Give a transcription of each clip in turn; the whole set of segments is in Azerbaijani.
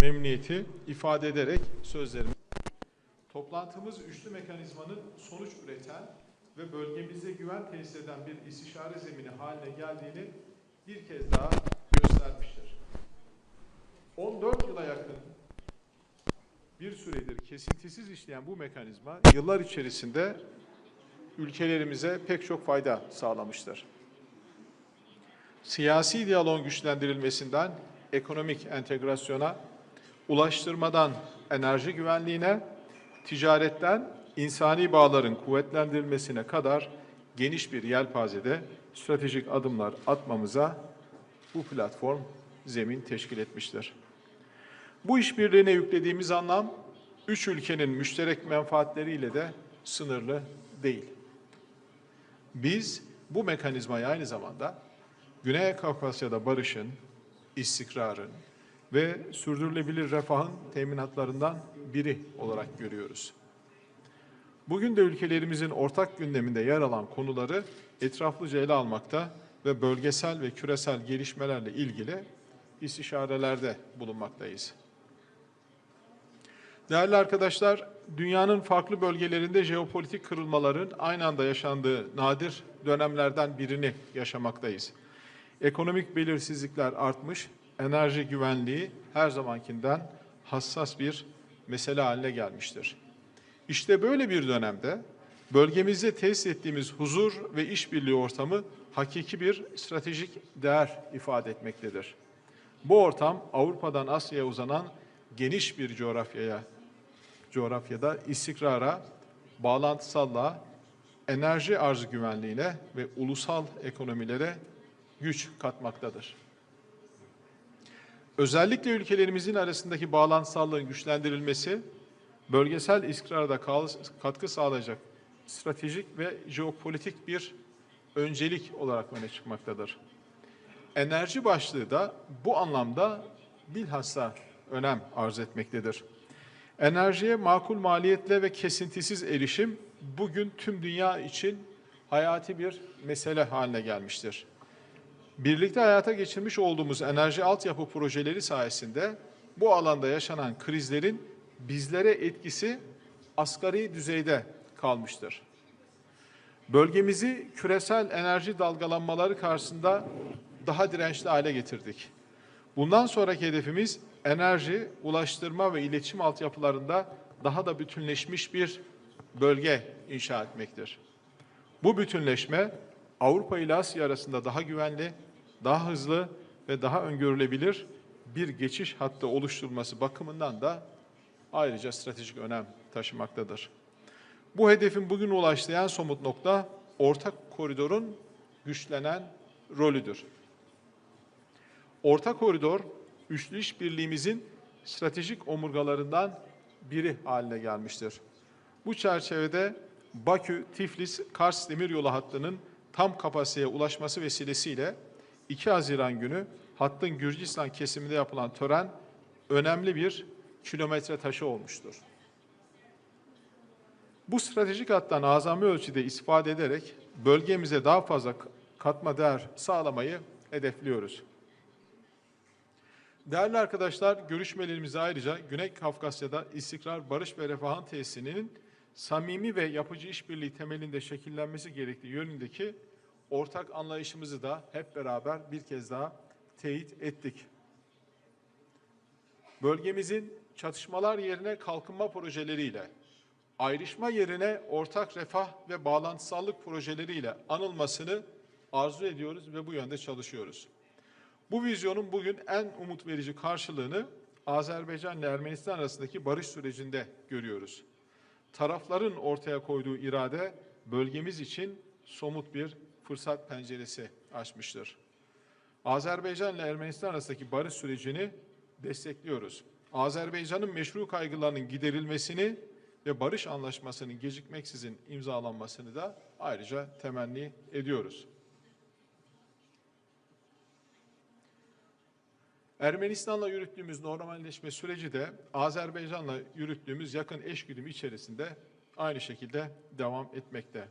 memnuniyeti ifade ederek sözlerimi. Toplantımız üçlü mekanizmanın sonuç üreten ve bölgemizde güven tesis eden bir istişare zemini haline geldiğini bir kez daha göstermiştir. 14 yıla yakın bir süredir kesintisiz işleyen bu mekanizma yıllar içerisinde ülkelerimize pek çok fayda sağlamıştır. Siyasi diyaloğun güçlendirilmesinden ekonomik entegrasyona, ulaştırmadan enerji güvenliğine, ticaretten insani bağların kuvvetlendirilmesine kadar geniş bir yelpazede stratejik adımlar atmamıza bu platform zemin teşkil etmiştir. Bu işbirliğine yüklediğimiz anlam, üç ülkenin müşterek menfaatleriyle de sınırlı değil. Biz bu mekanizmayı aynı zamanda Güney Kafkasya'da barışın, istikrarın ve sürdürülebilir refahın teminatlarından biri olarak görüyoruz. Bugün de ülkelerimizin ortak gündeminde yer alan konuları etraflıca ele almakta ve bölgesel ve küresel gelişmelerle ilgili istişarelerde bulunmaktayız. Değerli arkadaşlar, dünyanın farklı bölgelerinde jeopolitik kırılmaların aynı anda yaşandığı nadir dönemlerden birini yaşamaktayız. Ekonomik belirsizlikler artmış, enerji güvenliği her zamankinden hassas bir mesele haline gelmiştir. İşte böyle bir dönemde bölgemizde tesis ettiğimiz huzur ve işbirliği ortamı hakiki bir stratejik değer ifade etmektedir. Bu ortam Avrupa'dan Asya'ya uzanan geniş bir coğrafyada istikrara, bağlantısallığa, enerji arzı güvenliğine ve ulusal ekonomilere güç katmaktadır. Özellikle ülkelerimizin arasındaki bağlantısallığın güçlendirilmesi, bölgesel istikrara da katkı sağlayacak stratejik ve jeopolitik bir öncelik olarak öne çıkmaktadır. Enerji başlığı da bu anlamda bilhassa önem arz etmektedir. Enerjiye makul maliyetle ve kesintisiz erişim bugün tüm dünya için hayati bir mesele haline gelmiştir. Birlikte hayata geçirmiş olduğumuz enerji altyapı projeleri sayesinde bu alanda yaşanan krizlerin bizlere etkisi asgari düzeyde kalmıştır. Bölgemizi küresel enerji dalgalanmaları karşısında daha dirençli hale getirdik. Bundan sonraki hedefimiz enerji, ulaştırma ve iletişim altyapılarında daha da bütünleşmiş bir bölge inşa etmektir. Bu bütünleşme Avrupa ile Asya arasında daha güvenli, daha hızlı ve daha öngörülebilir bir geçiş hattı oluşturulması bakımından da ayrıca stratejik önem taşımaktadır. Bu hedefin bugün ulaştığı en somut nokta ortak koridorun güçlenen rolüdür. Ortak koridor, üçlü işbirliğimizin stratejik omurgalarından biri haline gelmiştir. Bu çerçevede Bakü-Tiflis-Kars demiryolu hattının tam kapasiteye ulaşması vesilesiyle 2 Haziran günü hattın Gürcistan kesiminde yapılan tören önemli bir kilometre taşı olmuştur. Bu stratejik hattan azami ölçüde istifade ederek bölgemize daha fazla katma değer sağlamayı hedefliyoruz. Değerli arkadaşlar, görüşmelerimizde ayrıca Güney Kafkasya'da istikrar, barış ve refahın tesisinin samimi ve yapıcı işbirliği temelinde şekillenmesi gerektiği yönündeki ortak anlayışımızı da hep beraber bir kez daha teyit ettik. Bölgemizin çatışmalar yerine kalkınma projeleriyle, ayrışma yerine ortak refah ve bağlantısallık projeleriyle anılmasını arzu ediyoruz ve bu yönde çalışıyoruz. Bu vizyonun bugün en umut verici karşılığını Azerbaycan ile Ermenistan arasındaki barış sürecinde görüyoruz. Tarafların ortaya koyduğu irade bölgemiz için somut bir fırsat penceresi açmıştır. Azerbaycan ile Ermenistan arasındaki barış sürecini destekliyoruz. Azerbaycan'ın meşru kaygılarının giderilmesini ve barış anlaşmasının gecikmeksizin imzalanmasını da ayrıca temenni ediyoruz. Ermenistan'la yürüttüğümüz normalleşme süreci de Azerbaycan'la yürüttüğümüz yakın eşgüdüm içerisinde aynı şekilde devam etmekte.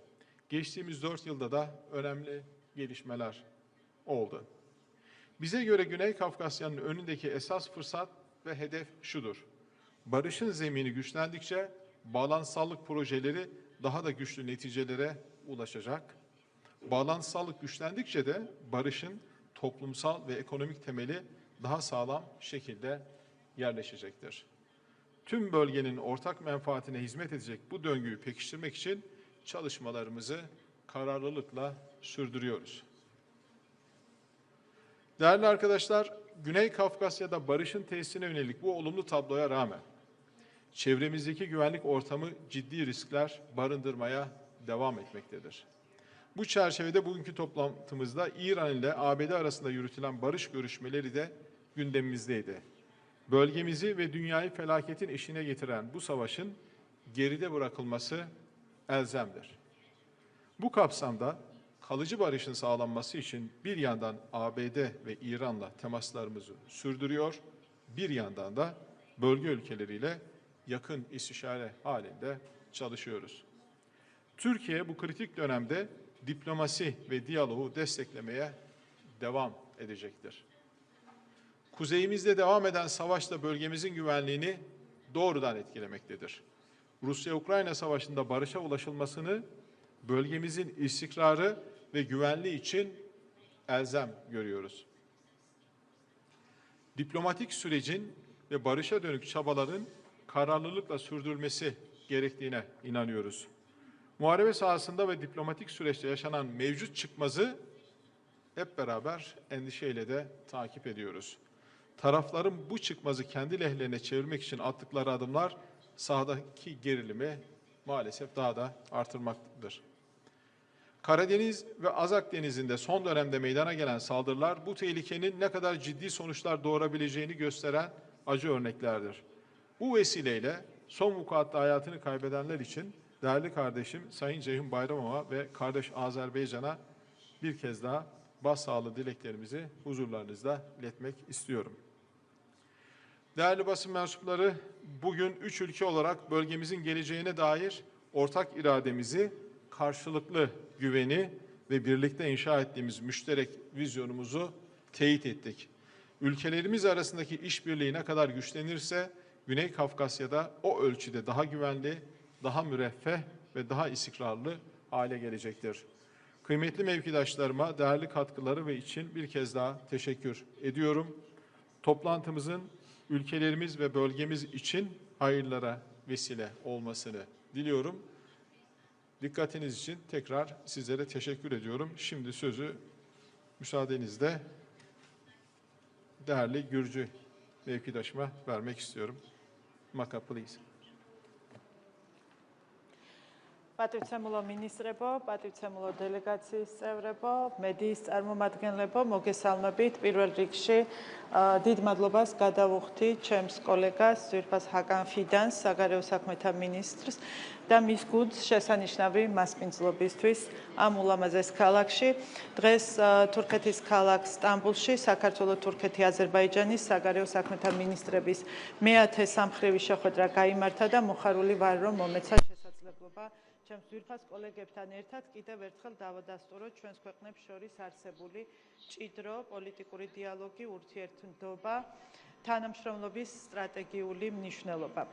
Geçtiğimiz 4 yılda da önemli gelişmeler oldu. Bize göre Güney Kafkasya'nın önündeki esas fırsat ve hedef şudur. Barışın zemini güçlendikçe bağlantısallık projeleri daha da güçlü neticelere ulaşacak. Bağlantısallık güçlendikçe de barışın toplumsal ve ekonomik temeli daha sağlam şekilde yerleşecektir. Tüm bölgenin ortak menfaatine hizmet edecek bu döngüyü pekiştirmek için çalışmalarımızı kararlılıkla sürdürüyoruz. Değerli arkadaşlar, Güney Kafkasya'da barışın tesisine yönelik bu olumlu tabloya rağmen çevremizdeki güvenlik ortamı ciddi riskler barındırmaya devam etmektedir. Bu çerçevede bugünkü toplantımızda İran ile ABD arasında yürütülen barış görüşmeleri de gündemimizdeydi. Bölgemizi ve dünyayı felaketin eşiğine getiren bu savaşın geride bırakılması elzemdir. Bu kapsamda kalıcı barışın sağlanması için bir yandan ABD ve İran'la temaslarımızı sürdürüyor, bir yandan da bölge ülkeleriyle yakın istişare halinde çalışıyoruz. Türkiye bu kritik dönemde diplomasi ve diyaloğu desteklemeye devam edecektir. Kuzeyimizde devam eden savaş da bölgemizin güvenliğini doğrudan etkilemektedir. Rusya-Ukrayna savaşında barışa ulaşılmasını bölgemizin istikrarı ve güvenliği için elzem görüyoruz. Diplomatik sürecin ve barışa dönük çabaların kararlılıkla sürdürülmesi gerektiğine inanıyoruz. Muharebe sahasında ve diplomatik süreçte yaşanan mevcut çıkmazı hep beraber endişeyle de takip ediyoruz. Tarafların bu çıkmazı kendi lehlerine çevirmek için attıkları adımlar sahadaki gerilimi maalesef daha da artırmaktadır. Karadeniz ve Azak Denizi'nde son dönemde meydana gelen saldırılar bu tehlikenin ne kadar ciddi sonuçlar doğurabileceğini gösteren acı örneklerdir. Bu vesileyle son vukuatta hayatını kaybedenler için değerli kardeşim Sayın Ceyhun Bayramova ve kardeş Azerbaycan'a bir kez daha başsağlığı dileklerimizi huzurlarınızda iletmek istiyorum. Değerli basın mensupları, bugün 3 ülke olarak bölgemizin geleceğine dair ortak irademizi, karşılıklı güveni ve birlikte inşa ettiğimiz müşterek vizyonumuzu teyit ettik. Ülkelerimiz arasındaki işbirliği ne kadar güçlenirse Güney Kafkasya'da o ölçüde daha güvenli, daha müreffeh ve daha istikrarlı hale gelecektir. Kıymetli mevkidaşlarıma değerli katkıları ve için bir kez daha teşekkür ediyorum. Toplantımızın ülkelerimiz ve bölgemiz için hayırlara vesile olmasını diliyorum. Dikkatiniz için tekrar sizlere teşekkür ediyorum. Şimdi sözü müsaadenizle değerli Gürcü mevkidaşıma vermek istiyorum. Maka, please. Պատվიცემულო ministrebo, պատվიცემულო դելեգացიის წევრებო, მედიის წარმომადგენლებო, მოგესალმებით პირველ რიგში დიდ მადლობას გადავუხდი ჩემს კოლეგას ძვირფას ჰაკან ფიდანს, საგარეო საქმეთა მინისტრს და მის გუნდს შესანიშნავი მასპინძლობისთვის ამ ულამაზეს ქალაქში. დღეს თურქეთის ქალაქ სტამბულში საქართველო-თურქეთი-აზერბაიჯანის საგარეო საქმეთა მინისტრების მეათე სამხრივი შეხვედრა გაიმართა და მოხარული ვარ, რომ მომეცა შესაძლებლობა ჩემს ძვირფას კოლეგებთან ერთად კიდევ ერთხელ დავადასტუროთ ჩვენს ქვეყნებს შორის არსებული ჭიდრო პოლიტიკური დიალოგი, ურთიერთობა, თანამშრომლობის სტრატეგიული მნიშვნელობა.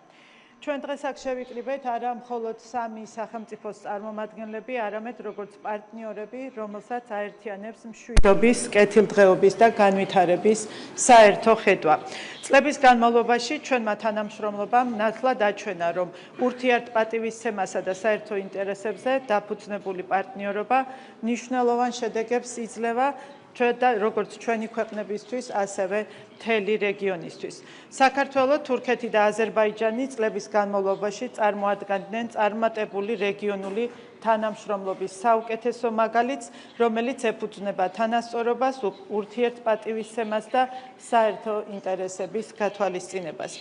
ჩვენ დღეს აქ შევიკრიბეთ არა მხოლოდ სამი სახელმწიფოს წარმომადგენლები, არამედ როგორც პარტნიორები, რომელსაც აერთიანებს მშვიდობის, კეთილდღეობის და განვითარების საერთო ხედვა. წლების განმავლობაში ჩვენმა თანამშრომლობამ ნათლად აჩვენა, რომ ურთიერთპატივისცემასა და საერთო ინტერესებზე დაფუძნებული პარტნიორობა მნიშვნელოვან შედეგებს იძლევა როგორც ჩვენი ქვეყნებისთვის, ასევე მთელი რეგიონისთვის. საქართველო, თურქეთი და აზერბაიჯანი წლების განმავლობაში წარმოადგენდნენ წარმატებული რეგიონული თანამშრომლობის საუკეთესო მაგალითს, რომელიც ეფუძნება თანასწორობას, ურთიერთპატივისცემას და საერთო ინტერესების გათვალისწინებას.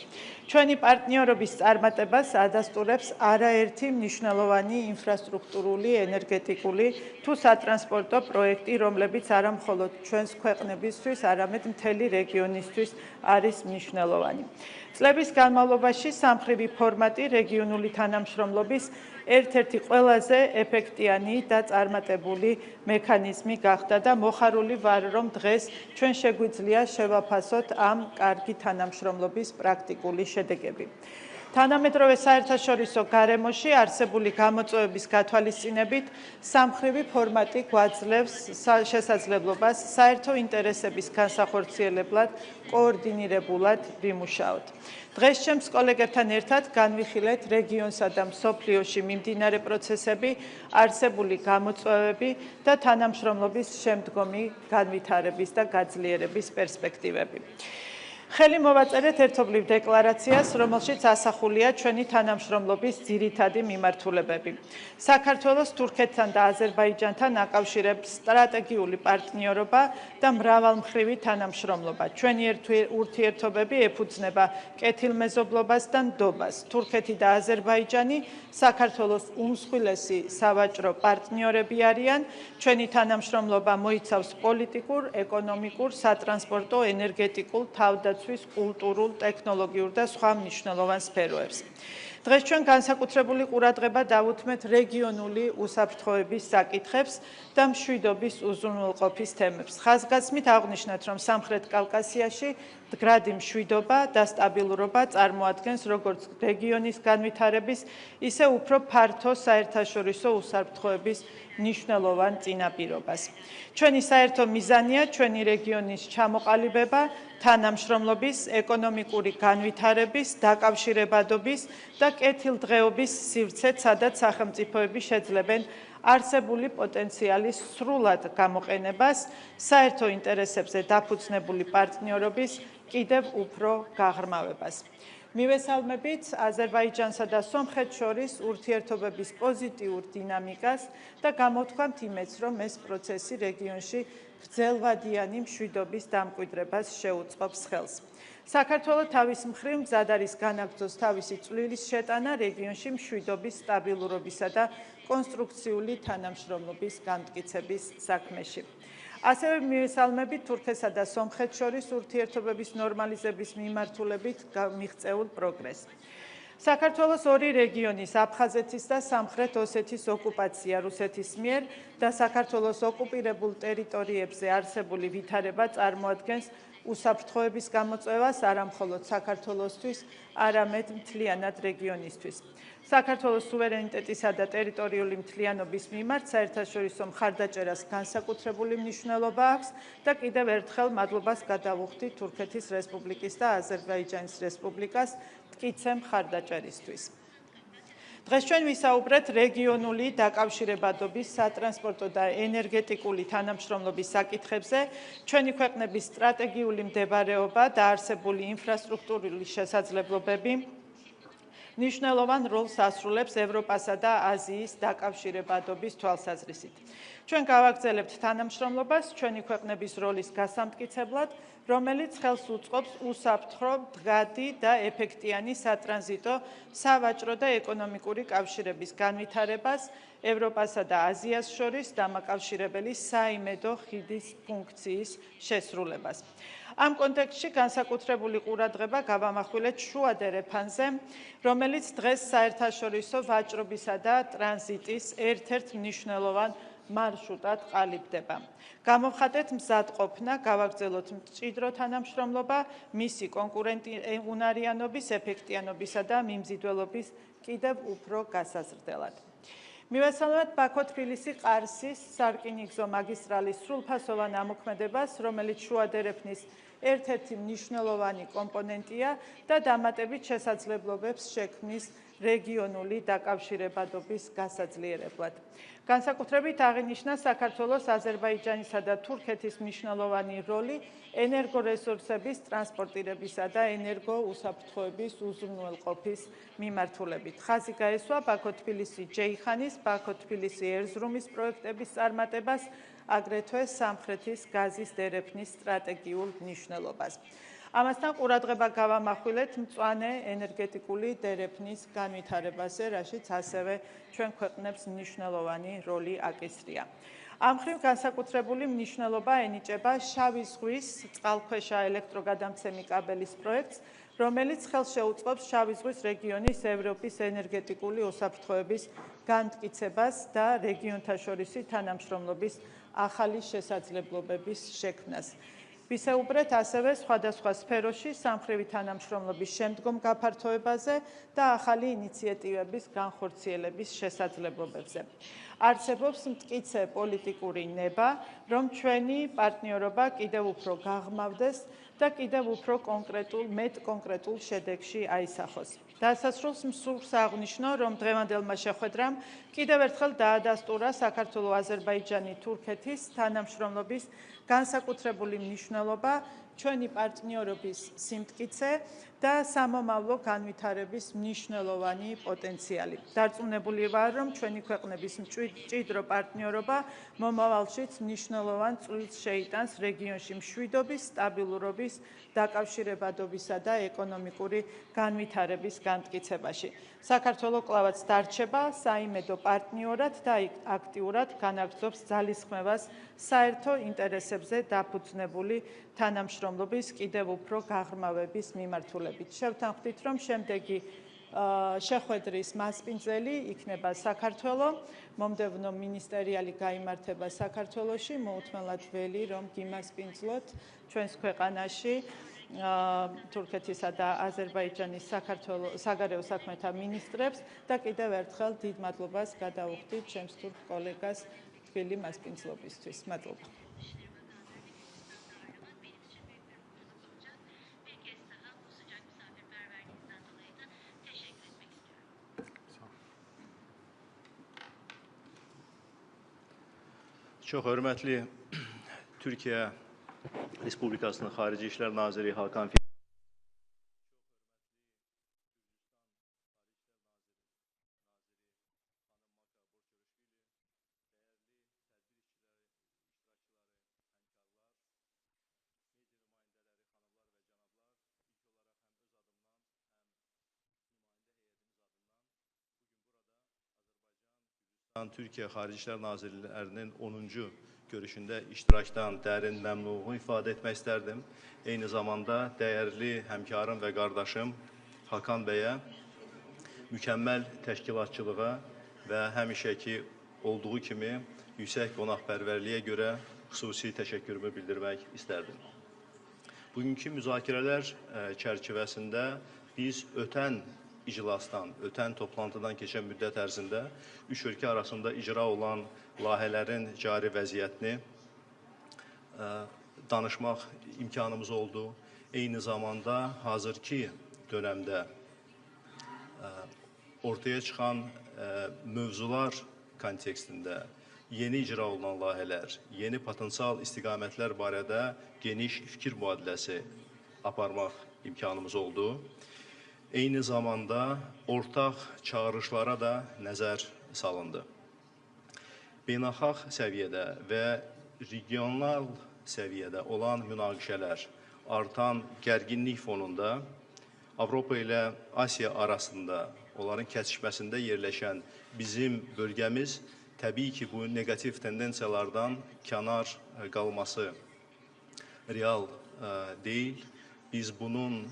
ჩვენი პარტნიორობის წარმატებას ადასტურებს არაერთი მნიშვნელოვანი ინფრასტრუქტურული, ენერგეტიკული თუ სატრანსპორტო პროექტი, რომლებიც არა მხოლოდ ჩვენს ქვეყნებისთვის, არამედ მთელი რეგიონისთვის არის მნიშვნელოვანი. წლების განმავლობაში სამხრივი ფორმატი რეგიონული თანამშრომლობის ერთ-ერთი ყველაზე ეფექტიანი და წარმატებული მექანიზმი გახდა და მოხარული ვარ, რომ დღეს ჩვენ შეგვიძლია შევაფასოთ ამ კარგი თანამშრომლობის პრაქტიკული შედეგები. თანამედროვე საერთაშორისო გარემოში არსებული გამოწვევების გათვალისწინებით სამმხრივი ფორმატი გვაძლევს შესაძლებლობას საერთო ინტერესების განსახორციელებლად კოორდინირებულად ვიმუშაოთ. დღეს ჩემს კოლეგებთან ერთად განვიხილეთ რეგიონსა და მსოფლიოში მიმდინარე პროცესები, არსებული გამოწვევები და თანამშრომლობის შემდგომი განვითარების და გაძლიერების პერსპექტივები. ხელი მოვაწერეთ ერთობლივ დეკლარაციას, რომელშიც ასახულია ჩვენი თანამშრომლობის ძირითადი მიმართულებები. საქართველოს თურქეთთან და აზერბაიჯანთან აკავშირებს სტრატეგიული პარტნიორობა და მრავალმხრივი თანამშრომლობა. ჩვენი ურთიერთობები ეფუძნება კეთილმეზობლობას და ნდობას. თურქეთი და აზერბაიჯანი საქართველოს უმსხვილესი სავაჭრო პარტნიორები არიან. ჩვენი თანამშრომლობა მოიცავს პოლიტიკურ, ეკონომიკურ, სატრანსპორტო, ენერგეტიკულ, თავდაცვის, კულტურულ, ტექნოლოგიურ და სხვა მნიშვნელოვან სფეროებს. დღეს ჩვენ განსაკუთრებული ყურადღება დავუთმეთ რეგიონული უსაფრთხოების საკითხებს და მშვიდობის უზრუნველყოფის თემებს. ხაზგასმით აღვნიშნეთ, რომ სამხრეთ კავკასიაში მდგრადი მშვიდობა და სტაბილურობა წარმოადგენს როგორც რეგიონის განვითარების, ისე უფრო ფართო საერთაშორისო უსაფრთხოების მნიშვნელოვან წინაპირობას. ჩვენი საერთო მიზანია ჩვენი რეგიონის ჩამოყალიბება, თანამშრომლობის, ეკონომიკური განვითარების, დაკავშირებადობის და კეთილდღეობის სივრცეთ, სადაც სახელმწიფოები შეძლებენ არსებული პოტენციალის სრულად გამოყენებას, საერთო ინტერესებზე დაფუძნებული პარტნიორობის კიდევ უფრო გაღრმავებას. მივესალმებით აზერბაიჯანსა და სომხეთს შორის ურთიერთობების პოზიტიურ დინამიკას და გამოთქვამთ იმედს, რომ ეს პროცესი რეგიონში გრძელვადიანი მშვიდობის დამკვიდრებას შეუწყობს ხელს. საქართველო თავის მხრივ მზად არის განაგრძოს თავისი წვლილის შეტანა რეგიონში მშვიდობის, სტაბილურობისა და კონსტრუქციული თანამშრომლობის განმტკიცების საქმეში. ასევე მივესალმებით თურქეთსა და სომხეთს შორის ურთიერთობების ნორმალიზების მიმართულებით მიღწეულ პროგრესს. საქართველოს ორი რეგიონის აფხაზეთის და სამხრეთ ოსეთის ოკუპაცია რუსეთის მიერ და საქართველოს ოკუპირებულ ტერიტორიებზე არსებული ვითარება წარმოადგენს უსაფრთხოების გამოწვევას არა მხოლოდ საქართველოსთვის, არამედ მთლიანად რეგიონისთვის. საქართველოს სუვერენიტეტისა და ტერიტორიული მთლიანობის მიმართ საერთაშორისო მხარდაჭერას განსაკუთრებული მნიშვნელობა აქვს და კიდევ ერთხელ მადლობას გადავუხდით თურქეთის რესპუბლიკის და აზერბაიჯანის რესპუბლიკას მტკიცე მხარდაჭერისთვის. დღეს ჩვენ ვისაუბრეთ რეგიონული დაკავშირებადობის, სატრანსპორტო და ენერგეტიკული თანამშრომლობის საკითხებზე, ჩვენი ქვეყნების სტრატეგიული მდებარეობა და არსებული ინფრასტრუქტურული შესაძლებლობები მნიშვნელოვან როლს ასრულებს ევროპასა და აზიის დაკავშირებადობის თვალსაზრისით. ჩვენ გავაგრძელებთ თანამშრომლობას ჩვენი ქვეყნების როლის გასამტკიცებლად, რომელიც ხელს უწყობს უსაფრთხო, მდგრადი და ეფექტიანი სატრანზიტო, სავაჭრო და ეკონომიკური კავშირების განვითარებას, ევროპასა და აზიას შორის დამაკავშირებელი საიმედო ხიდის ფუნქციის შესრულებას. ამ კონტექსტში განსაკუთრებული ყურადღება გავამახვილეთ შუადერეფანზე, რომელიც დღეს საერთაშორისო ვაჭრობისა და ტრანზიტის ერთ-ერთ მნიშვნელოვან მარშრუტად ყალიბდება. გამოვხატეთ მზადყოფნა, გავაგრძელოთ მჭიდრო თანამშრომლობა, მისი კონკურენტუნარიანობის, ეფექტიანობისა და მიმზიდველობის კიდევ უფრო გასაზრდელად. მივესალმებით ბაქო-თბილისი-ყარსის სარკინიგზო მაგისტრალის სრულფასოვან ამოქმედებას, რომელიც შუადერეფნის ერთ-ერთი მნიშვნელოვანი კომპონენტია და დამატებით შესაძლებლობებს შექმნის რეგიონული დაკავშირებადობის გასაძლიერებლად. განსაკუთრებით აღინიშნა საქართველოს, აზერბაიჯანისა და თურქეთის მნიშვნელოვანი როლი ენერგორესურსების ტრანსპორტირებისა და ენერგოუსაფრთხოების უზრუნველყოფის მიმართულებით. ხაზი გაესვა ბაქო-თბილისი-ჯეიხანის, ბაქო-თბილისი-ერზრუმის პროექტების წარმატებას, აგრეთვე სამხრეთის გაზის დერეფნის სტრატეგიულ მნიშვნელობას. ამასთან ყურადღება გავამახვილეთ მწვანე ენერგეტიკული დერეფნის განვითარებაზე, რაშიც ასევე ჩვენ ქვეყნებს მნიშვნელოვანი როლი აკისრია. ამ მხრივ განსაკუთრებული მნიშვნელობა ენიჭება შავი ზღვის წყალქვეშა ელექტროგადამცემი კაბელის პროექტს, რომელიც ხელს შეუწყობს შავი ზღვის რეგიონის ევროპის ენერგეტიკული უსაფრთხოების განმტკიცებას და რეგიონთა შორისი თანამშრომლობის ახალი შესაძლებლობების შექმნას. ვისაუბრეთ ასევე სხვადასხვა სფეროში სამხრივი თანამშრომლობის შემდგომ გაფართოებაზე და ახალი ინიციატივების განხორციელების შესაძლებლობებზე. არსებობს მტკიცე პოლიტიკური ნება, რომ ჩვენი პარტნიორობა კიდევ უფრო გაღრმავდეს და კიდევ უფრო მეტ კონკრეტულ შედეგში აისახოს. დასასრულს მსურს აღნიშნო, რომ დღევანდელმა შეხვედრამ კიდევ ერთხელ დაადასტურა საქართველო-აზერბაიჯანი-თურქეთის თანამშრომლობის განსაკუთრებული მნიშვნელობა, ჩვენი პარტნიორობის სიმტკიცე და სამომავლო განვითარების მნიშვნელოვანი პოტენციალი. დარწმუნებული ვარ, რომ ჩვენი ქვეყნების მჭიდრო პარტნიორობა მომავალშიც მნიშვნელოვან წვლილს შეიტანს რეგიონში მშვიდობის, სტაბილურობის, დაკავშირებადობისა და ეკონომიკური განვითარების განმტკიცებაში. საქართველო კვლავაც დარჩება საიმედო პარტნიორად და აქტიურად განაგრძობს ძალისხმევას საერთო ინტერესებზე დაფუძნებული თანამშრომლობის კიდევ უფრო გაღრმავების მიმართულებით. შევთანხმდით, რომ შემდეგი შეხვედრის მასპინძელი იქნება საქართველო, მომდევნო მინისტერიალი გაიმართება საქართველოში, მოუთმენლად ველი, რომ გიმასპინძლოთ ჩვენს ქვეყანაში თურქეთისა და აზერბაიჯანის საგარეო საქმეთა მინისტრებს და კიდევ ერთხელ დიდ მადლობას გადავუხდით ჩემს თურქ კოლეგას თბილი მასპინძლობისთვის. მადლობა. Çox hörmətli Türkiyə Respublikasının Xarici İşlər Naziri Hakan Fidan, Türkiyə Xarici İşlər Nazirlərinin 10-cu görüşündə iştirakdan dərin məmnunluğu ifadə etmək istərdim. Eyni zamanda dəyərli həmkarım və qardaşım Hakan bəyə mükəmməl təşkilatçılığa və həmişəki olduğu kimi yüksək qonaqpərvərliyə görə xüsusi təşəkkürümü bildirmək istərdim. Bugünkü müzakirələr çərçivəsində biz ötən iclasdan, ötən toplantıdan keçən müddət ərzində üç ölkə arasında icra olan layihələrin cari vəziyyətini danışmaq imkanımız oldu. Eyni zamanda hazırki dönəmdə ortaya çıxan mövzular kontekstində yeni icra olunan layihələr, yeni potensial istiqamətlər barədə geniş fikir mübadiləsi aparmaq imkanımız oldu. Eyni zamanda ortaq çağırışlara da nəzər salındı. Beynəlxalq səviyyədə və regional səviyyədə olan münaqişələr, artan gərginlik fonunda Avropa ilə Asiya arasında onların kəsişməsində yerləşən bizim bölgəmiz təbii ki, bu negativ tendensiyalardan kənar qalması real deyil. Biz bunun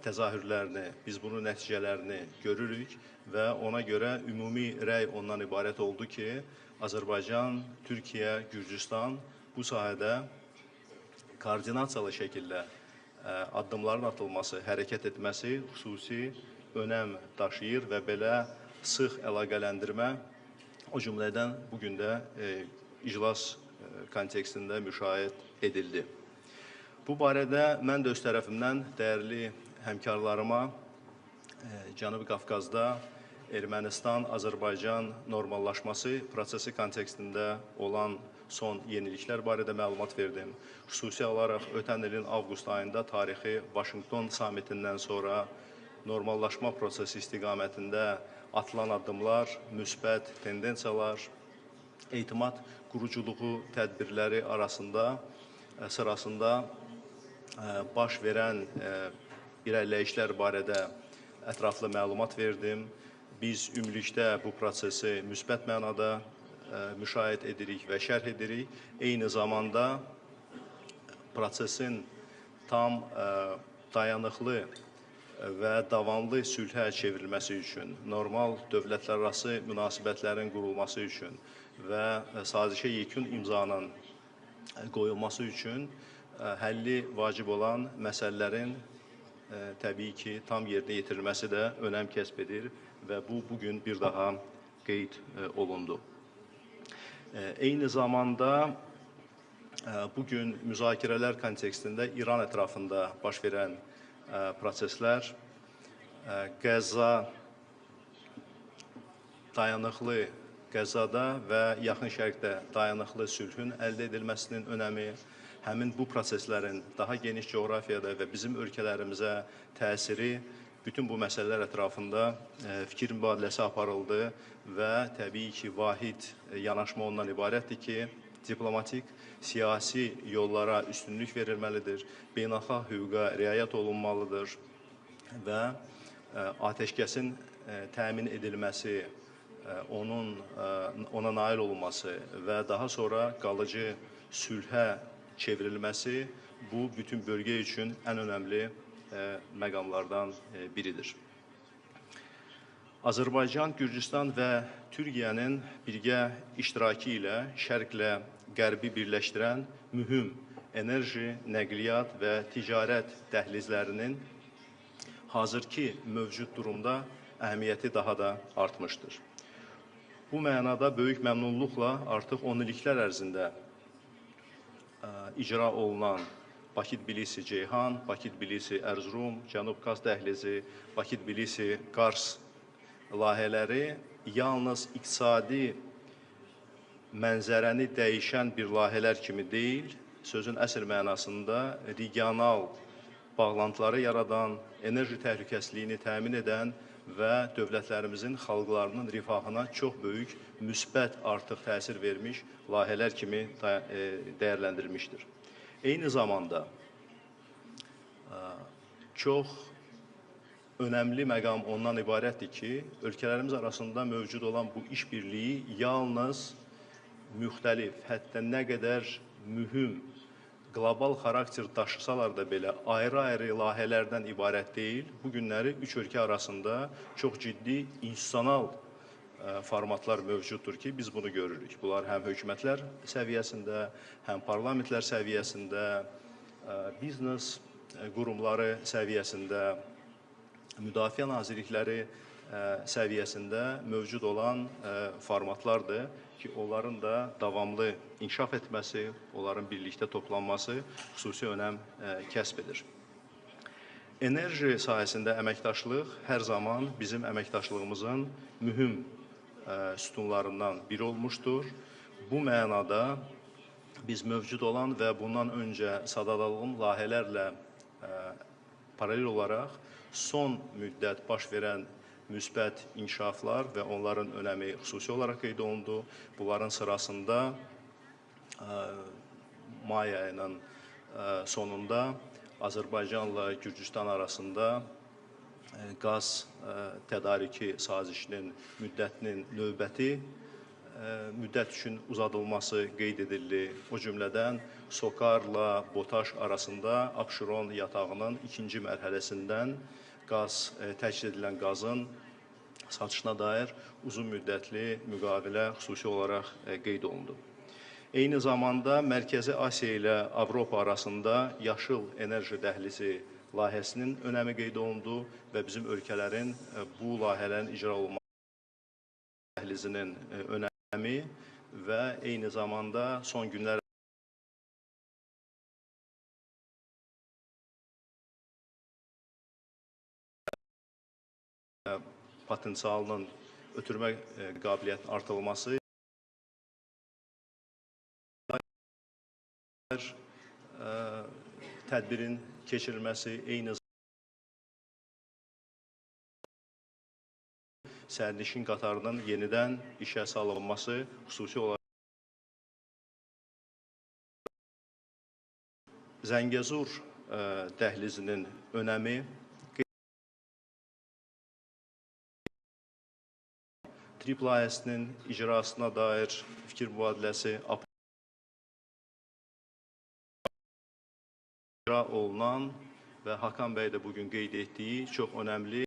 təzahürlərini, biz bunun nəticələrini görürük və ona görə ümumi rəy ondan ibarət oldu ki, Azərbaycan, Türkiyə, Gürcüstan bu sahədə koordinasiyalı şəkildə addımların atılması, hərəkət etməsi xüsusi önəm daşıyır və belə sıx əlaqələndirmə o cümlədən bugün də iclas kontekstində müşahidə edildi. Bu barədə mən də öz tərəfimdən dəyərli həmkarlarıma Cənubi Qafqazda Ermənistan-Azərbaycan normallaşması prosesi kontekstində olan son yeniliklər barədə məlumat verdim. Xüsusi olaraq ötən ilin avqust ayında tarixi Vaşinqton samitindən sonra normallaşma prosesi istiqamətində atılan addımlar, müsbət tendensiyalar, etimad quruculuğu tədbirləri sırasında baş verən irəliləyişlər barədə ətraflı məlumat verdim. Biz ümumilikdə bu prosesi müsbət mənada müşahidə edirik və şərh edirik. Eyni zamanda prosesin tam dayanıqlı və davamlı sülhə çevrilməsi üçün, normal dövlətlərarası münasibətlərin qurulması üçün və sazişə yekun imzanın qoyulması üçün həlli vacib olan məsələlərin təbii ki, tam yerinə yetirilməsi də önəm kəsb edir və bu, bugün bir daha qeyd olundu. Eyni zamanda bugün müzakirələr kontekstində İran ətrafında baş verən proseslər, Qəzza dayanıqlı Qəzzada və Yaxın Şərqdə dayanıqlı sülhün əldə edilməsinin önəmi, həmin bu proseslərin daha geniş coğrafiyada və bizim ölkələrimizə təsiri, bütün bu məsələlər ətrafında fikir mübadiləsi aparıldı və təbii ki, vahid yanaşma ondan ibarətdir ki, diplomatik, siyasi yollara üstünlük verilməlidir, beynəlxalq hüquqa riayət olunmalıdır və atəşkəsin təmin edilməsi, ona nail olunması və daha sonra qalıcı sülhə çevrilməsi bu bütün bölgə üçün ən önəmli məqamlardan biridir. Azərbaycan, Gürcüstan və Türkiyənin birgə iştirakı ilə Şərqlə Qərbi birləşdirən mühüm enerji, nəqliyyat və ticarət dəhlizlərinin hazırki mövcud durumda əhəmiyyəti daha da artmışdır. Bu mənada böyük məmnunluqla artıq 10 illiklər ərzində icra olunan Bakı-Tbilisi-Ceyhan, Bakı-Tbilisi-Ərzurum, Cənub-Qaz dəhlizi, Bakı-Tbilisi-Qars layihələri yalnız iqtisadi mənzərəni dəyişən bir layihələr kimi deyil, sözün əsl mənasında regional bağlantıları yaradan, enerji təhlükəsizliyini təmin edən və dövlətlərimizin xalqlarının rifahına çox böyük müsbət artıq təsir vermiş layihələr kimi dəyərləndirilmişdir. Eyni zamanda çox önəmli məqam ondan ibarətdir ki, ölkələrimiz arasında mövcud olan bu işbirliyi yalnız müxtəlif, hətta nə qədər mühüm, qlobal xarakter daşısalar da belə ayrı-ayrı layihələrdən ibarət deyil. Bu günləri üç ölkə arasında çox ciddi institusional formatlar mövcuddur ki, biz bunu görürük. Bunlar həm hökumətlər səviyyəsində, həm parlamentlər səviyyəsində, biznes qurumları səviyyəsində, müdafiə nazirlikləri səviyyəsində mövcud olan formatlardır ki, onların da davamlı inkişaf etməsi, onların birlikdə toplanması xüsusi önəm kəsb edir. Enerji sahəsində əməkdaşlıq hər zaman bizim əməkdaşlığımızın mühüm sütunlarından biri olmuşdur. Bu mənada biz mövcud olan və bundan öncə sadalalığım layihələrlə paralel olaraq son müddət baş verən müsbət inkişaflar və onların önəmi xüsusi olaraq qeyd olundu. Bunların sırasında may ayının sonunda Azərbaycanla Gürcüstan arasında qaz tədarükü sazişinin müddətinin növbəti müddət üçün uzadılması qeyd edildi. O cümlədən Sokarla Botaş arasında Abşeron yatağının ikinci mərhələsindən təchizat edilən qazın satışına dair uzun müddətli müqavilə xüsusi olaraq qeyd olundu. Eyni zamanda Mərkəzi Asiya ilə Avropa arasında yaşıl enerji dəhlizi layihəsinin önəmi qeyd olundu və bizim ölkələrin bu layihələrin icra olunması dəhlizinin önəmi və eyni zamanda son günlər potensialının ötürmə qabiliyyətinin artırılması tədbirin keçirilməsi, eyni sərnişin qatarının yenidən işə salınması xüsusi olaraq Zəngəzur dəhlizinin önəmi TRIP layihəsinin icrasına dair fikir mübadiləsi icra olunan və Hakan bəy də bugün qeyd etdiyi çox önəmli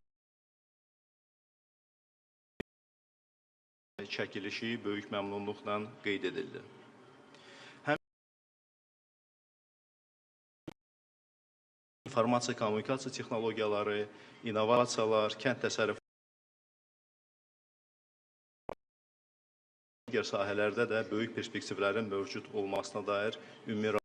çəkilişi böyük məmnunluqla qeyd edildi. İnformasiya kommunikasiya texnologiyaları, innovasiyalar, kənd təsərrüfatı digər sahələrdə də böyük perspektivlərin mövcud olmasına dair ümumi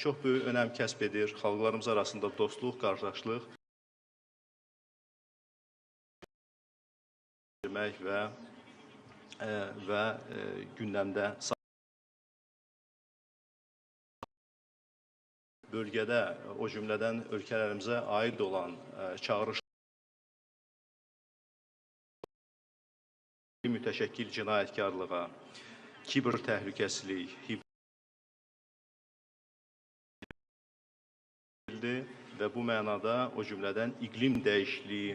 çox böyük önəm kəsb edir. Xalqlarımız arasında dostluq, qardaşlıq və gündəmdə bölgədə, o cümlədən ölkələrimizə aid olan çağırış mütəşəkkil cinayətkarlığa, kiber təhlükəsizlik və bu mənada o cümlədən iqlim dəyişikliyi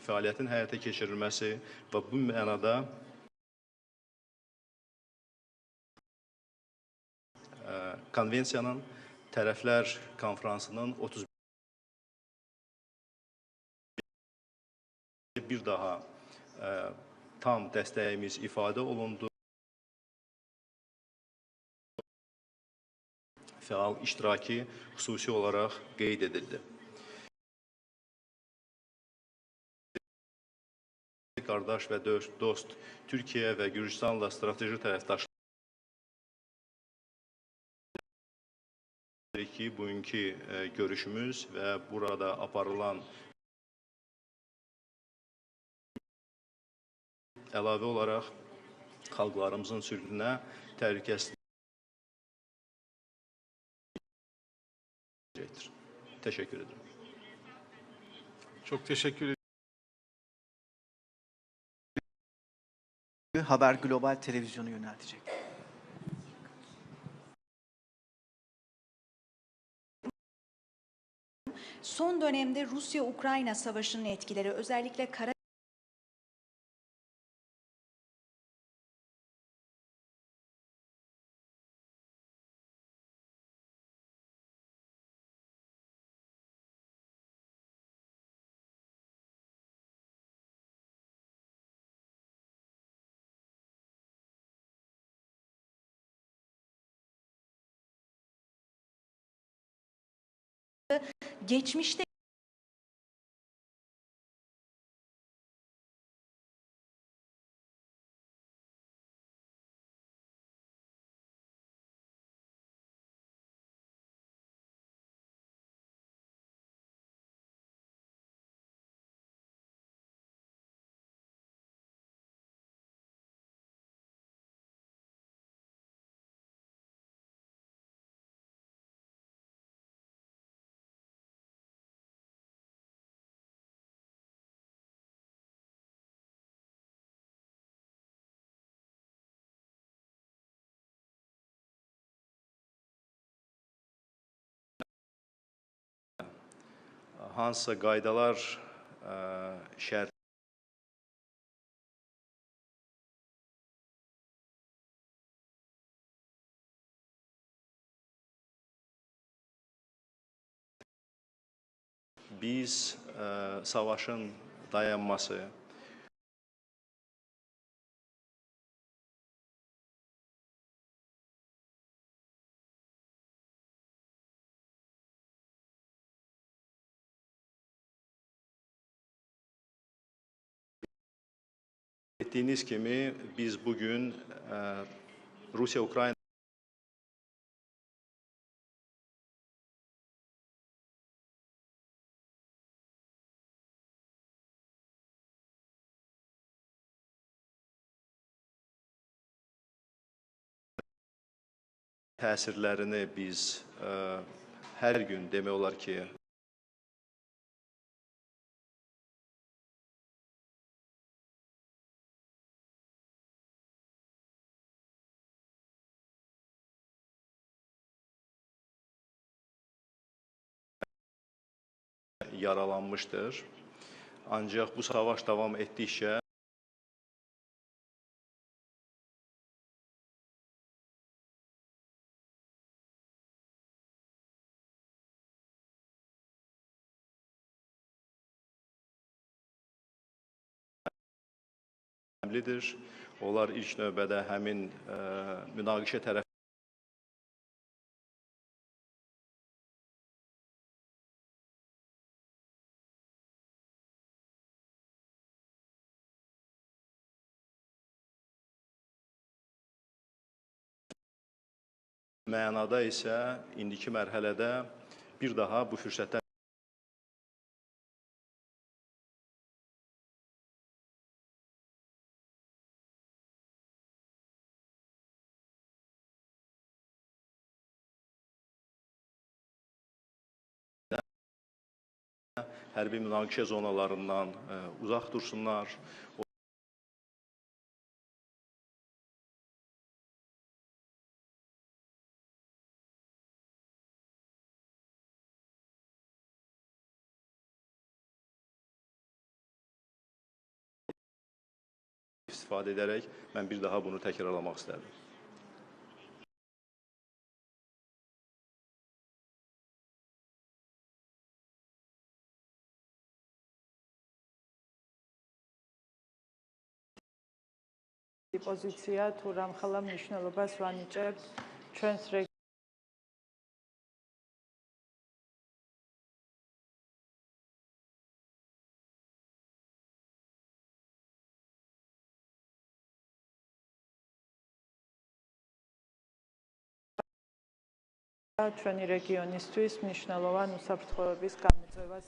fəaliyyətin həyata keçirilməsi və bu mənada konvensiyanın tərəflər konfransının 31 bir daha tam dəstəyimiz ifadə olundu. Fəal iştiraki xüsusi olaraq qeyd edildi. Qardaş və dost Türkiyə və Gürcüstanla strateji tərəfdaşlıq ki, bugünkü görüşümüz və burada aparılan əlavə olaraq xalqlarımızın sülhünə, təhlükəsizliyə teşekkür ederim. Çok teşekkür ederim. Haber Global Televizyonu yöneltecek. Son dönemde Rusya-Ukrayna savaşının etkileri özellikle geçmişte hansısa qaydalar şərt biz savaşın dayanması etdiyiniz kimi biz bugün Rusiya-Ukrayna təsirlərini biz hər gün demək olar ki, yaralanmışdır. Ancaq bu savaş davam etdikcə önəmlidir. Onlar ilk növbədə həmin münaqişə tərəf mənada isə indiki mərhələdə bir daha bu fürsətdən hərbi münaqişə zonalarından uzaq dursunlar. İstifadə edərək mən bir daha bunu təkrarlamaq istərdim. პოზიცია თუ რამხელა მნიშვნელობას ვანიჭებთ ჩვენს ჩვენი რეგიონისთვის მნიშვნელოვან უსაფრთხოების გამოწვევას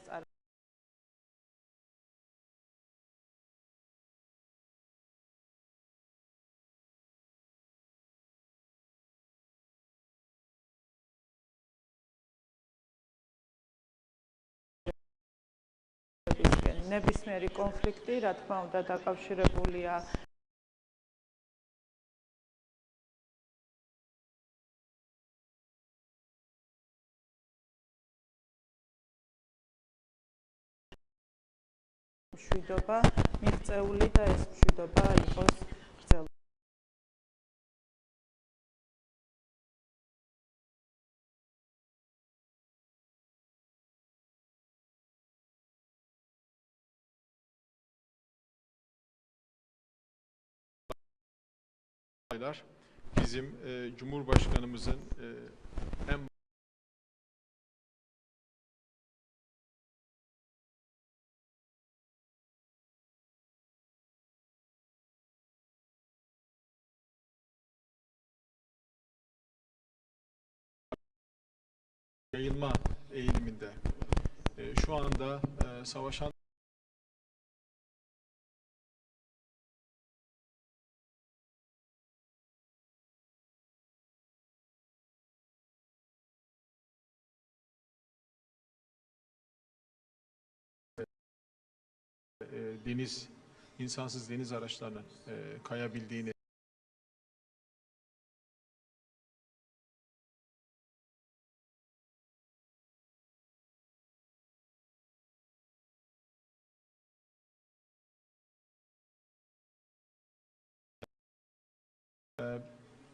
ნებისმიერი კონფლიქტი, რა თქმა უნდა, დაკავშირებულია მშვიდობა მიღწეული და ეს მშვიდობა იყოს გრძელი. Bizim Cumhurbaşkanımızın en yayılma eğiliminde şu anda savaşan insansız deniz araçlarının kayabildiğini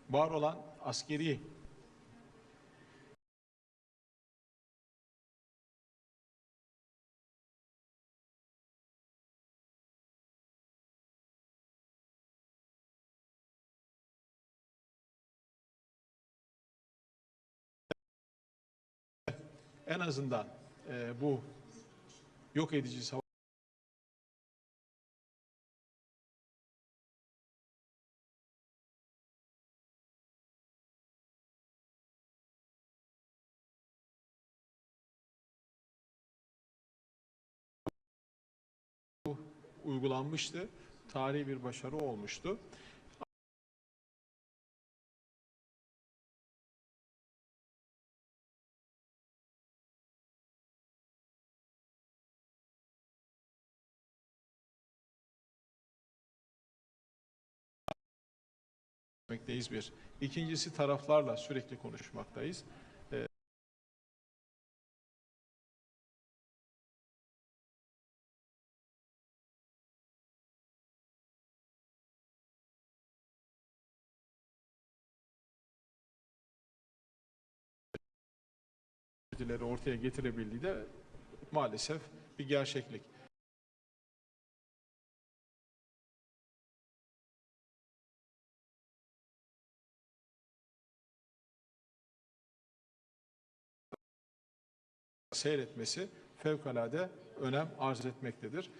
var olan askeri en azından bu yok edici savaş uygulanmıştı. Tarihi bir başarı olmuştu. Bir. İkincisi taraflarla sürekli konuşmaktayız. Ortaya getirebildiği de maalesef bir gerçeklik. seyretmesi fevkalade önem arz etmektedir.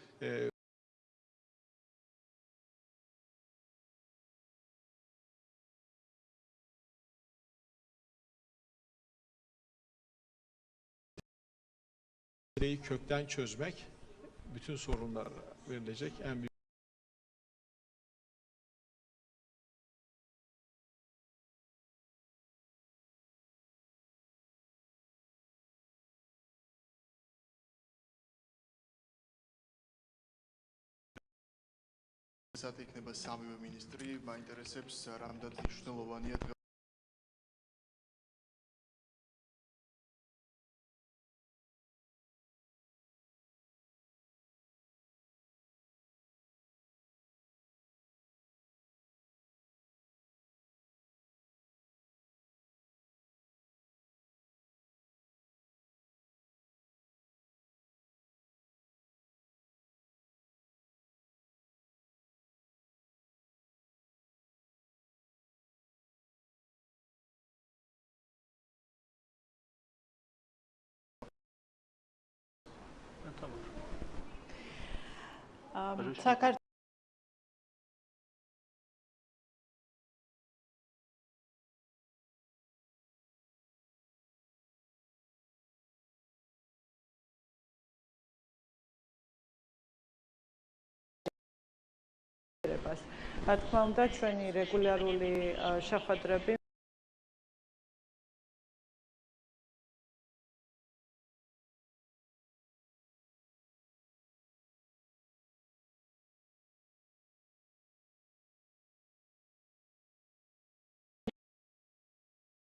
Meseleyi kökten çözmek, bütün sorunlara verilecek en büyük Სად იქნება სამივე მინისტრი, მაინტერესებს რამდენად მნიშვნელოვანია საქართველოს რა თქმა უნდა ჩვენი რეგულარული შეხვედრები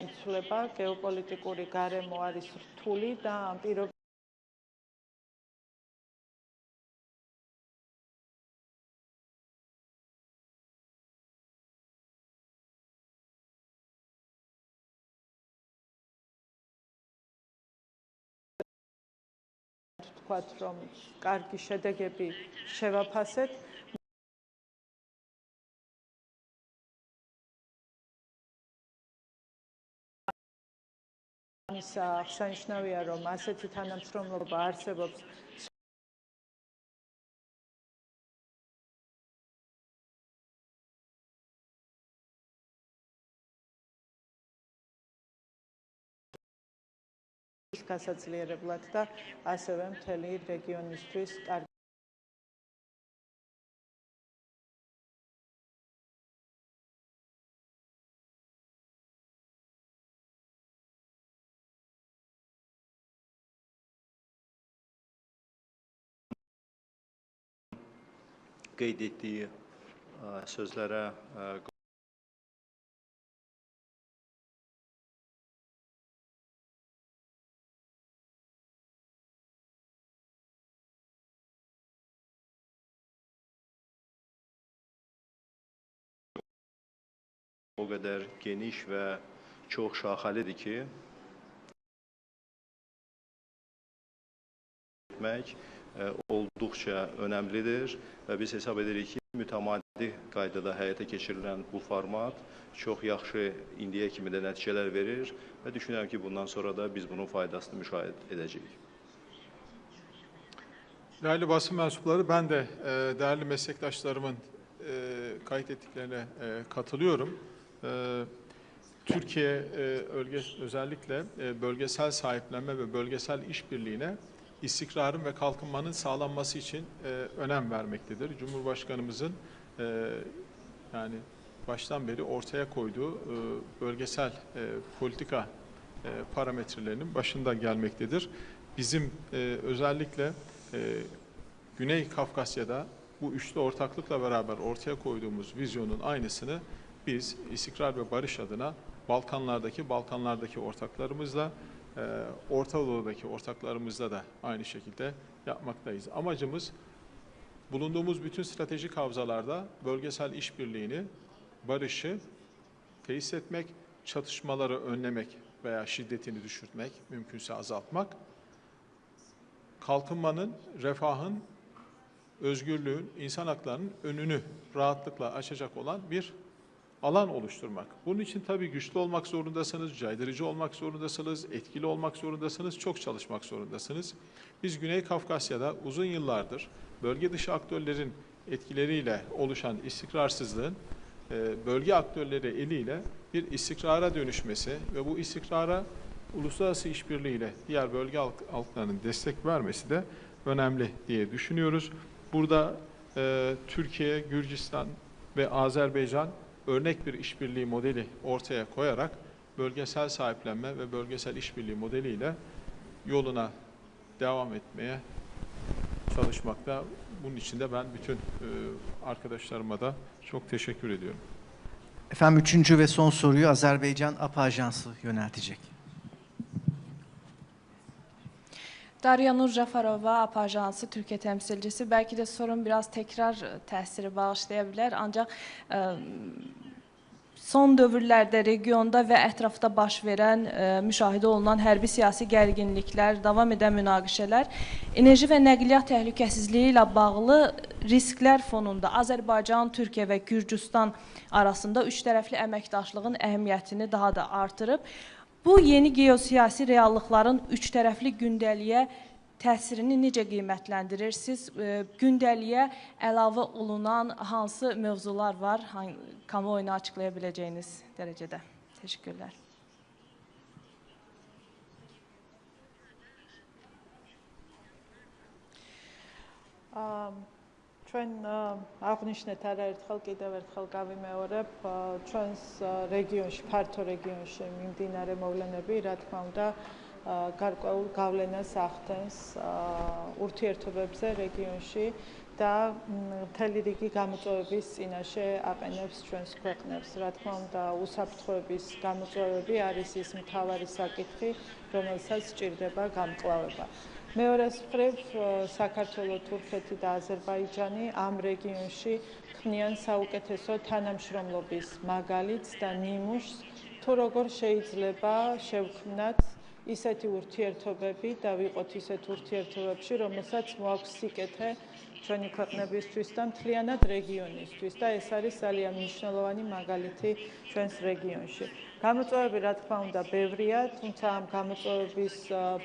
იცვლება, გეოპოლიტიკური გარემო არის რთული და ამ პირობებში ვთქვათ, რომ კარგი შედეგები შევაფასეთ. ის აღსანიშნავია, რომ ასეთი თანამშრომლობა არსებობს გასაძლიერებლად და ასევე მთელი რეგიონისთვის კარგი qeyd etdiyi sözlərə o qədər geniş və çox şaxəlidir ki, etmək olduqca önəmlidir və biz hesab edirik ki, mütəmadi qaydada həyata keçirilən bu format çox yaxşı indiyə kimi də nəticələr verir və düşünürəm ki, bundan sonra da biz bunun faydasını müşahidə edəcəyik. Değerli basın mensupları, ben de değerli meslektaşlarımın kayıt ettiklerine katılıyorum. Türkiye özellikle bölgesel sahiplenme ve bölgesel işbirliğine istikrarın ve kalkınmanın sağlanması için önem vermektedir. Cumhurbaşkanımızın yani baştan beri ortaya koyduğu bölgesel politika parametrelerinin başında gelmektedir. Bizim özellikle Güney Kafkasya'da bu üçlü ortaklıkla beraber ortaya koyduğumuz vizyonun aynısını biz istikrar ve barış adına Balkanlardaki ortaklarımızla, Orta Doğu'daki ortaklarımızla da aynı şekilde yapmaktayız. Amacımız bulunduğumuz bütün stratejik havzalarda bölgesel işbirliğini, barışı tesis etmek, çatışmaları önlemek veya şiddetini düşürtmek, mümkünse azaltmak, kalkınmanın, refahın, özgürlüğün, insan haklarının önünü rahatlıkla açacak olan bir alan oluşturmak. Bunun için tabii güçlü olmak zorundasınız, caydırıcı olmak zorundasınız, etkili olmak zorundasınız, çok çalışmak zorundasınız. Biz Güney Kafkasya'da uzun yıllardır bölge dışı aktörlerin etkileriyle oluşan istikrarsızlığın bölge aktörleri eliyle bir istikrara dönüşmesi ve bu istikrara uluslararası işbirliğiyle diğer bölge halklarının destek vermesi de önemli diye düşünüyoruz. Burada Türkiye, Gürcistan ve Azerbaycan örnek bir işbirliği modeli ortaya koyarak bölgesel sahiplenme ve bölgesel işbirliği modeliyle yoluna devam etmeye çalışmakta. Bunun için de ben bütün arkadaşlarıma da çok teşekkür ediyorum. Efendim üçüncü ve son soruyu Azerbaycan APA Ajansı yöneltecek. Darya Nur Jafarova, APA Ajansı Türkiye temsilcisi. Belki de sorun biraz tekrar təsiri bağışlayabilir. Ancaq son dövrlərdə regionda və ətrafda baş verən, müşahidə olunan hərbi siyasi gərginliklər, davam edən münaqişələr, enerji və nəqliyyat təhlükəsizliyi ilə bağlı risklər fonunda Azərbaycan, Türkiyə və Gürcüstan arasında üç tərəfli əməkdaşlığın əhəmiyyətini daha da artırıb. Bu yeni geosiyasi reallıqların üç tərəfli gündəliyə təsirini necə qiymətləndirirsiniz? Gündəliyə əlavə olunan hansı mövzular var, kamuoyuna açıqlaya biləcəyiniz dərəcədə? Təşəkkürlər. ჩვენ აღნიშნეთ არაერთხელ, კიდევ ერთხელ გავიმეორებ, ჩვენს რეგიონში, ფართო რეგიონში მიმდინარე მოვლენები, რა თქმა უნდა, გარკვეულ გავლენას ახდენს ურთიერთობებზე რეგიონში და მთელი რიგი გამოწვევების წინაშე აყენებს ჩვენს ქვეყნებს. რა თქმა უნდა, უსაფრთხოების გამოწვევები არის ის მთავარი საკითხი, რომელსაც სჭირდება გამკლავება. მეორეს მხრივ, საქართველო, თურქეთი და აზერბაიჯანი ამ რეგიონში ქმნიან საუკეთესო თანამშრომლობის მაგალითს და ნიმუშს, თუ როგორ შეიძლება შევქმნათ ისეთი ურთიერთობები და ვიყოთ ისეთ ურთიერთობებში, რომელსაც მოაქვს სიკეთე ჩვენი ქვეყნებისთვის და მთლიანად რეგიონისთვის და ეს არის ძალიან მნიშვნელოვანი მაგალითი ჩვენს რეგიონში. გამოწვევები, რა თქმა უნდა, ბევრია, თუმცა ამ გამოწვევების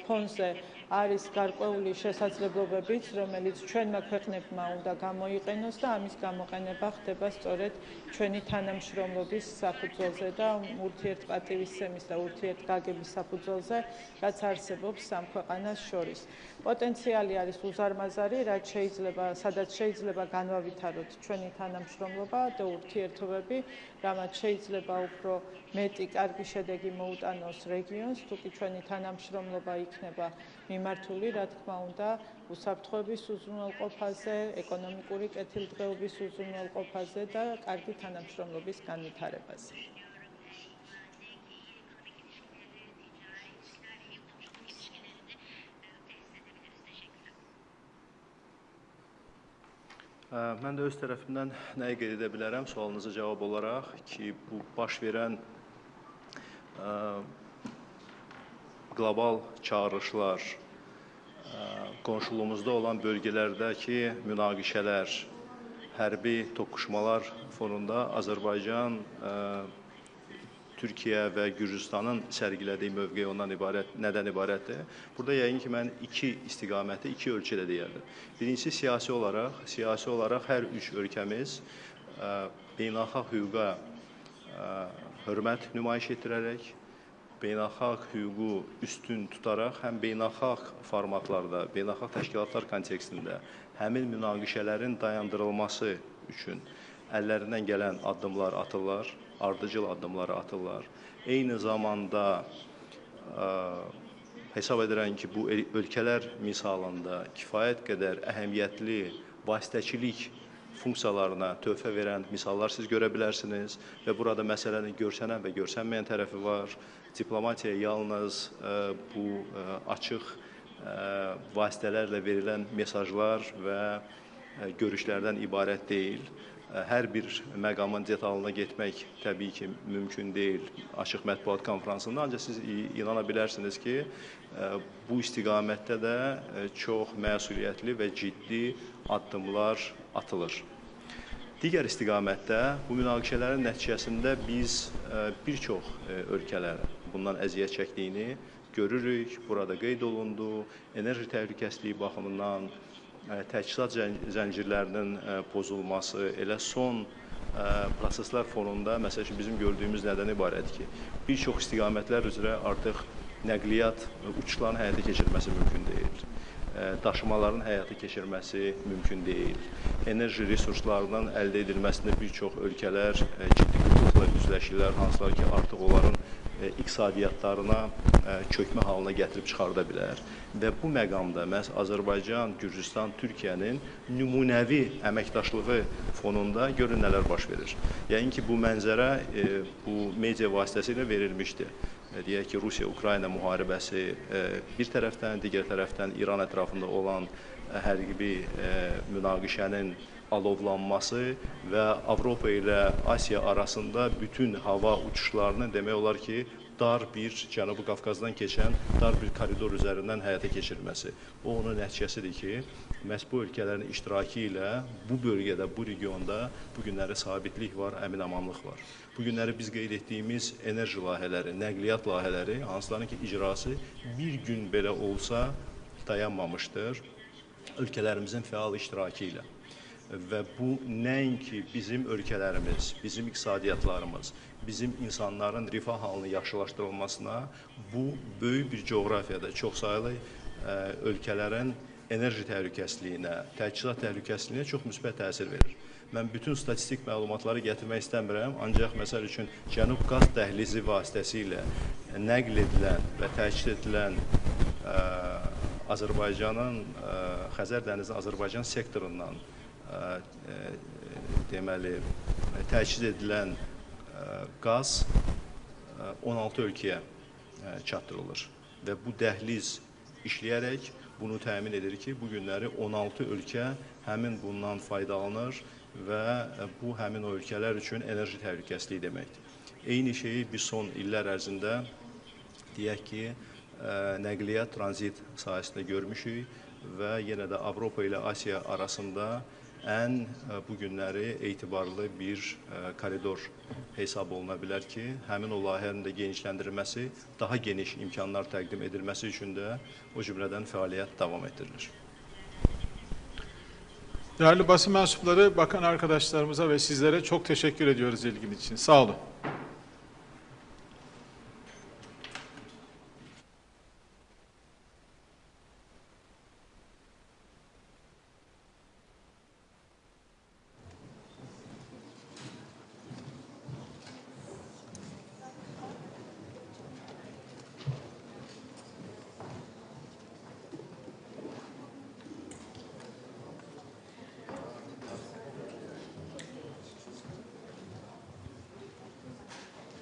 ფონზე არის გარკვეული შესაძლებლობებიც, რომელიც ჩვენმა ქვეყნებმა უნდა გამოიყენოს და ამის გამოყენება ხდება სწორედ ჩვენი თანამშრომლობის საფუძველზე და ურთიერთპატივისცემის და ურთიერთგაგების საფუძველზე, რაც არსებობს სამ ქვეყანას შორის. პოტენციალი არის უზარმაზარი, სადაც შეიძლება განავითაროთ ჩვენი თანამშრომლობა და ურთიერთობები, რამაც შეიძლება უფრო მეტი კარგი შედეგი მოუტანოს რეგიონს, თუკი ჩვენი თანამშრომლობა იქნება მიმართული, რა თქმა უნდა, უსაფრთხოების უზრუნველყოფაზე, ეკონომიკური კეთილდღეობის უზრუნველყოფაზე და კარგი თანამშრომლობის განვითარებაზე. Mən də öz tərəfimdən nəyi qeyd edə bilərəm sualınıza cavab olaraq ki, bu baş verən qlobal çağırışlar, qonşuluğumuzda olan bölgələrdəki münaqişələr, hərbi toqquşmalar fonunda Azərbaycan, Türkiyə və Gürcüstanın sərgilədiyi mövqe nədən ibarətdir? Burada yəqin ki, mən iki istiqaməti, iki ölçüdə deyərdim. Birincisi, siyasi olaraq hər üç ölkəmiz beynəlxalq hüquqa hörmət nümayiş etdirərək, beynəlxalq hüququ üstün tutaraq, həm beynəlxalq formatlarda, beynəlxalq təşkilatlar kontekstində həmin münaqişələrin dayandırılması üçün əllərindən gələn addımlar atırlar, ardıcıl addımları atırlar. Eyni zamanda hesab edirəm ki, bu ölkələr misalında kifayət qədər əhəmiyyətli vasitəçilik funksiyalarına töhfə verən misallar siz görə bilərsiniz və burada məsələnin görsənən və görsənməyən tərəfi var. Diplomatiya yalnız bu açıq vasitələrlə verilən mesajlar və görüşlərdən ibarət deyil. Hər bir məqamın detalına getmək təbii ki, mümkün deyil açıq mətbuat konfransında, ancaq siz inana bilərsiniz ki, bu istiqamətdə də çox məsuliyyətli və ciddi addımlar atılır. Digər istiqamətdə bu münaqişələrin nəticəsində biz bir çox ölkələrin bundan əziyyət çəkdiyini görürük. Burada qeyd olundu, enerji təhlükəsizliyi baxımından təchizat zəncirlərinin pozulması, elə son proseslər fonunda, məsəl üçün bizim gördüyümüz nədən ibarətdir ki, bir çox istiqamətlər üzrə artıq nəqliyyat uçuşların həyata keçirilməsi mümkün deyil. Daşımaların həyata keçirməsi mümkün deyil. Enerji resurslarından əldə edilməsində bir çox ölkələr ciddi qıtlıqla üzləşirlər, hansılar ki, artıq onların iqtisadiyyatlarına çökmə halına gətirib çıxarda bilər. Və bu məqamda məhz Azərbaycan, Gürcüstan, Türkiyənin nümunəvi əməkdaşlığı fonunda görün nələr baş verir. Yəni ki, bu mənzərə bu media vasitəsilə verilmişdir. Deyək ki, Rusiya-Ukrayna müharibəsi bir tərəfdən, digər tərəfdən İran ətrafında olan hərbi münaqişənin alovlanması və Avropa ilə Asiya arasında bütün hava uçuşlarının demək olar ki, dar bir Cənubi Qafqazdan keçən dar bir koridor üzərindən həyata keçirilməsi. O, onun nəticəsidir ki, məhz bu ölkələrin iştirakı ilə bu bölgədə, bu regionda bu günləri sabitlik var, əmin-amanlıq var. Bu günləri biz qeyd etdiyimiz enerji layihələri, nəqliyyat layihələri, hansıların ki, icrası bir gün belə olsa dayanmamışdır ölkələrimizin fəal iştirakı ilə. Və bu nəinki bizim ölkələrimiz, bizim iqtisadiyyatlarımız, bizim insanların rifah halını yaxşılaşdırılmasına, bu böyük bir coğrafiyada çoxsaylı ölkələrin enerji təhlükəsizliyinə, təchizat təhlükəsizliyinə çox müsbət təsir verir. Mən bütün statistik məlumatları gətirmək istəmirəm, ancaq məsəl üçün Cənub qaz dəhlizi vasitəsilə nəql edilən və təchiz edilən Azərbaycanın, Xəzər dənizi Azərbaycan sektorundan deməli, təchiz edilən qaz 16 ölkəyə çatdırılır. Və bu dəhliz işləyərək bunu təmin edir ki, bu günləri 16 ölkə həmin bundan faydalanır və bu həmin o ölkələr üçün enerji təhlükəsizliyi deməkdir. Eyni şeyi biz son illər ərzində deyək ki, nəqliyyat, tranzit sahəsində görmüşük və yenə də Avropa ilə Asiya arasında ən bu günləri etibarlı bir koridor hesab oluna bilər ki, həmin o layihənin də genişləndirilməsi, daha geniş imkanlar təqdim edilməsi üçün də o cümlədən fəaliyyət davam etdirilir. Değerli basın mensupları, bakan arkadaşlarımıza ve sizlere çok teşekkür ediyoruz ilginiz için. Sağ olun.